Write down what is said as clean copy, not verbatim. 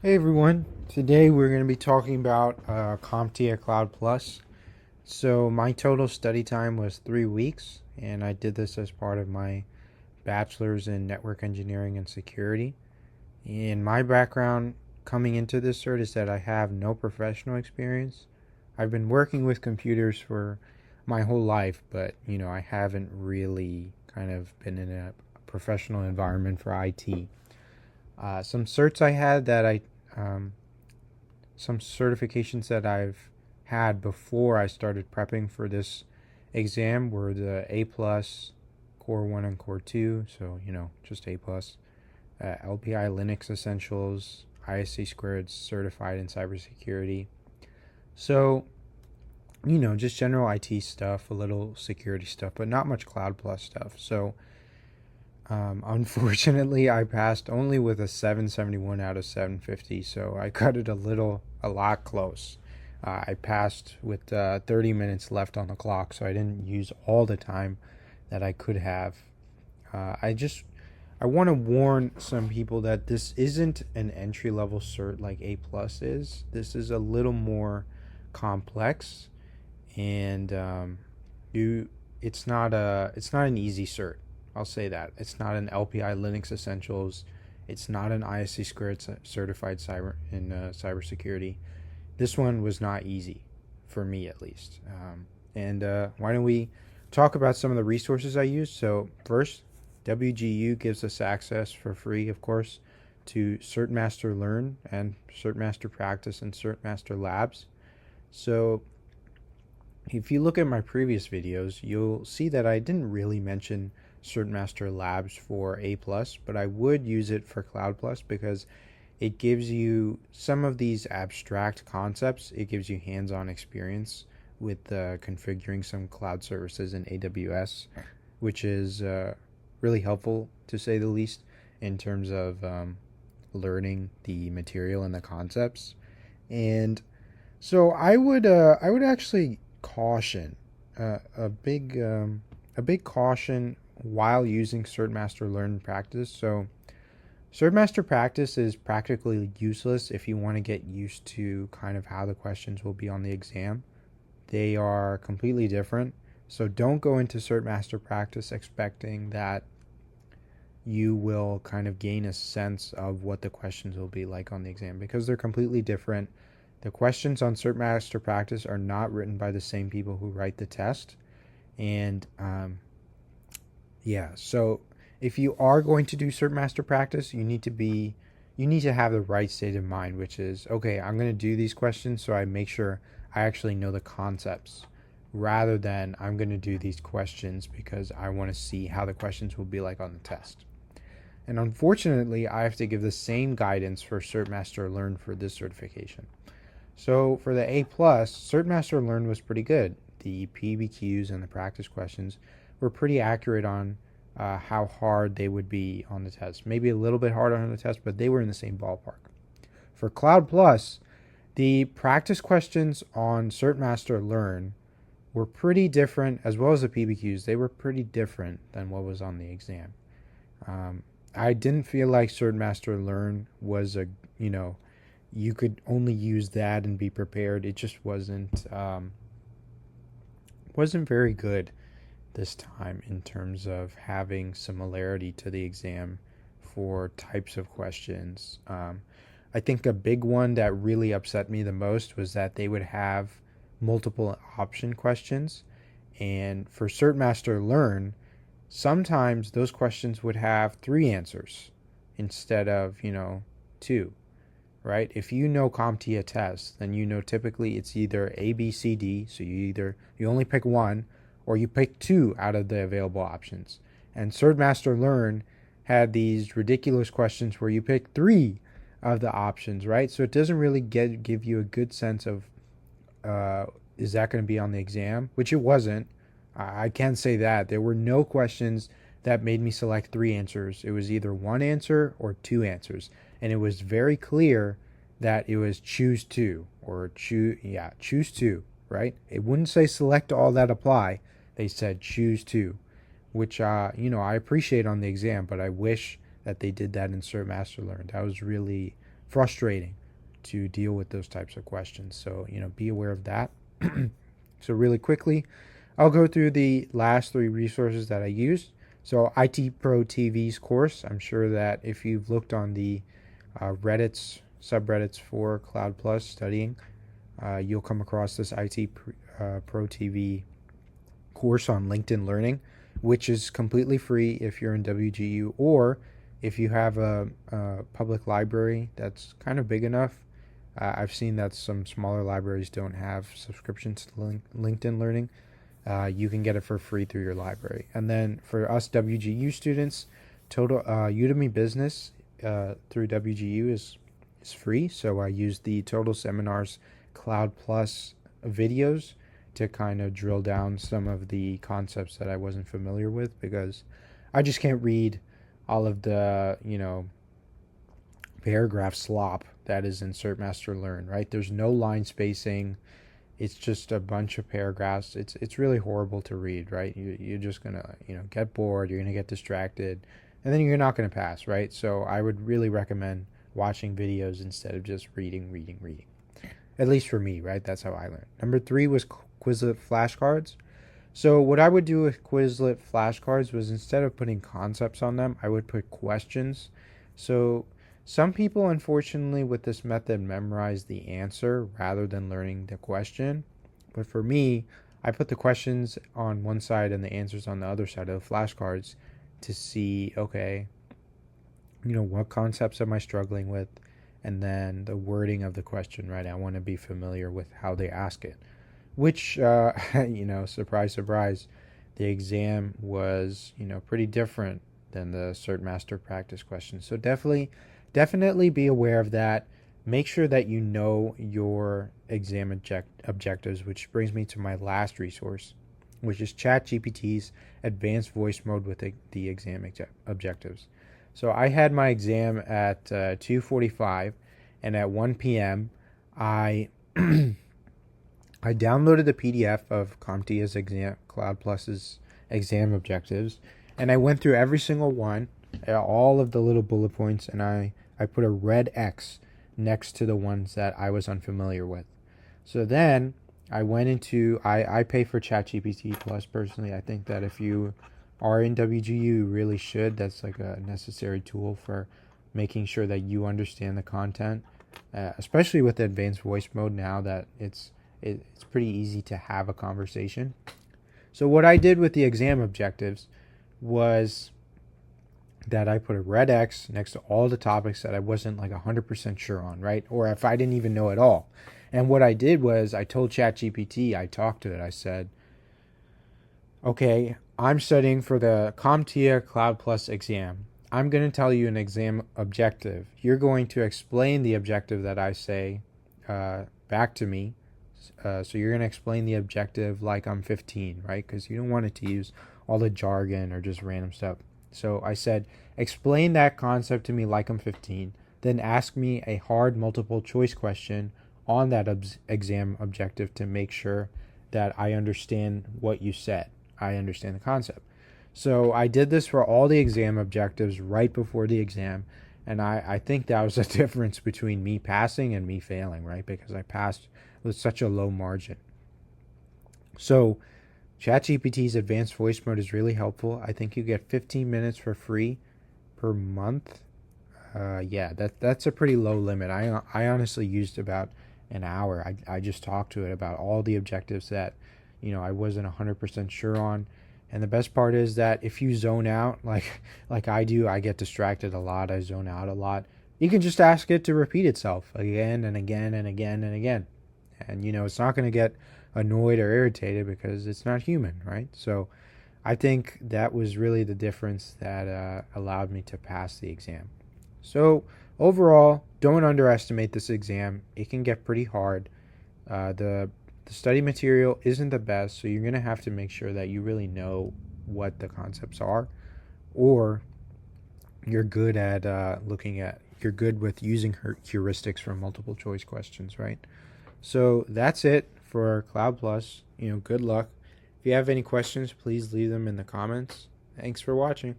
Hey everyone, today we're going to be talking about CompTIA Cloud Plus. So my total study time was 3 weeks, and I did this as part of my bachelor's in network engineering and security. And my background coming into this cert is that I have no professional experience. I've been working with computers for my whole life, but I haven't really kind of been in a professional environment for IT. Some certs I had that um, some certifications that I've had before I started prepping for this exam were the A plus, Core 1 and Core 2, so just A plus, LPI Linux Essentials, ISC Squared Certified in Cybersecurity. So, just general IT stuff, a little security stuff, but not much Cloud Plus stuff. So, unfortunately, I passed only with a 771 out of 750, so I cut it a lot close. I passed with 30 minutes left on the clock, so I didn't use all the time that I could have. I want to warn some people that this isn't an entry level cert like A plus is. This is a little more complex, and you it's not an easy cert. I'll say that. It's not an LPI Linux Essentials. It's not an ISC Squared certified cybersecurity. This one was not easy, for me at least. And why don't we talk about some of the resources I used? So first, WGU gives us access for free, of course, to CertMaster Learn and CertMaster Practice and CertMaster Labs. So if you look at my previous videos, you'll see that I didn't really mention CertMaster Labs for A+, but I would use it for Cloud Plus because it gives you some of these abstract concepts. It gives you hands-on experience with configuring some cloud services in AWS, which is really helpful to say the least in terms of learning the material and the concepts. And so I would actually caution a big caution while using CertMaster Learn and Practice. So CertMaster Practice is practically useless if you want to get used to kind of how the questions will be on the exam. They are completely different. So don't go into CertMaster Practice expecting that you will kind of gain a sense of what the questions will be like on the exam because they're completely different. The questions on CertMaster Practice are not written by the same people who write the test. And so if you are going to do CertMaster Practice, you need to have the right state of mind, which is, okay, I'm going to do these questions so I make sure I actually know the concepts rather than I'm going to do these questions because I want to see how the questions will be like on the test. And unfortunately, I have to give the same guidance for CertMaster Learn for this certification. So for the A+, CertMaster Learn was pretty good. The PBQs and the practice questions were pretty accurate on how hard they would be on the test. Maybe a little bit harder on the test, but they were in the same ballpark. For Cloud Plus, the practice questions on CertMaster Learn were pretty different, as well as the PBQs. They were pretty different than what was on the exam. I didn't feel like CertMaster Learn was you could only use that and be prepared. It just wasn't very good this time in terms of having similarity to the exam for types of questions. I think a big one that really upset me the most was that they would have multiple option questions. And for CertMaster Learn, sometimes those questions would have 3 answers instead of, 2, right? If you know CompTIA tests, then typically it's either A, B, C, D. So you only pick one or you pick 2 out of the available options. And CertMaster Learn had these ridiculous questions where you pick 3 of the options, right? So it doesn't really give you a good sense of is that going to be on the exam, which it wasn't. I can say that there were no questions that made me select 3 answers. It was either 1 answer or 2 answers, and it was very clear that it was choose 2 or choose 2, right? It wouldn't say select all that apply. They said choose 2, which I appreciate on the exam, but I wish that they did that in CertMaster Learn. That was really frustrating to deal with those types of questions. So, be aware of that. So really quickly, I'll go through the last 3 resources that I used. So IT Pro TV's course, I'm sure that if you've looked on the Reddit's subreddits for Cloud Plus studying, you'll come across this IT Pro TV course on LinkedIn Learning, which is completely free if you're in WGU, or if you have a public library that's kind of big enough. I've seen that some smaller libraries don't have subscriptions to LinkedIn Learning. You can get it for free through your library. And then for us WGU students, total Udemy Business through WGU is free. So I use the Total Seminars Cloud Plus videos to kind of drill down some of the concepts that I wasn't familiar with, because I just can't read all of the, paragraph slop that is in CertMaster Learn, right? There's no line spacing. It's just a bunch of paragraphs. It's really horrible to read, right? You're just going to, get bored. You're going to get distracted, and then you're not going to pass, right? So I would really recommend watching videos instead of just reading. At least for me, right? That's how I learned. Number 3 was Quizlet flashcards. So what I would do with Quizlet flashcards was, instead of putting concepts on them, I would put questions. So some people, unfortunately, with this method memorize the answer rather than learning the question. But for me, I put the questions on one side and the answers on the other side of the flashcards to see, okay, what concepts am I struggling with? And then the wording of the question, right? I want to be familiar with how they ask it. Which, surprise, surprise, the exam was, pretty different than the CertMaster practice questions. So definitely be aware of that. Make sure that you know your exam objectives, which brings me to my last resource, which is ChatGPT's advanced voice mode with the exam objectives. So I had my exam at 2:45, and at 1 p.m. I I downloaded the PDF of CompTIA's exam, Cloud Plus's exam objectives, and I went through every single one, all of the little bullet points, and I put a red X next to the ones that I was unfamiliar with. So then I went into, I pay for ChatGPT Plus personally. I think that if you are in WGU, you really should. That's like a necessary tool for making sure that you understand the content, especially with the advanced voice mode now that it's pretty easy to have a conversation. So what I did with the exam objectives was that I put a red X next to all the topics that I wasn't like 100% sure on, right? Or if I didn't even know at all. And what I did was I told ChatGPT, I talked to it, I said, okay, I'm studying for the CompTIA Cloud Plus exam. I'm going to tell you an exam objective. You're going to explain the objective that I say back to me. So you're going to explain the objective like I'm 15, right? Because you don't want it to use all the jargon or just random stuff. So I said, explain that concept to me like I'm 15, then ask me a hard multiple choice question on that exam objective to make sure that I understand what you said. I understand the concept. So I did this for all the exam objectives right before the exam, and I think that was the difference between me passing and me failing, right? Because I passed with such a low margin. So ChatGPT's advanced voice mode is really helpful. I think you get 15 minutes for free per month. That's a pretty low limit. I honestly used about an hour. I just talked to it about all the objectives that I wasn't 100% sure on. And the best part is that if you zone out like I do, I get distracted a lot. I zone out a lot. You can just ask it to repeat itself again and again and again and again. And it's not going to get annoyed or irritated because it's not human, right? So I think that was really the difference that allowed me to pass the exam. So overall, don't underestimate this exam. It can get pretty hard. The study material isn't the best, so you're going to have to make sure that you really know what the concepts are, or you're good at you're good with using heuristics from multiple choice questions, right? So that's it for Cloud Plus. Good luck. If you have any questions, please leave them in the comments. Thanks for watching.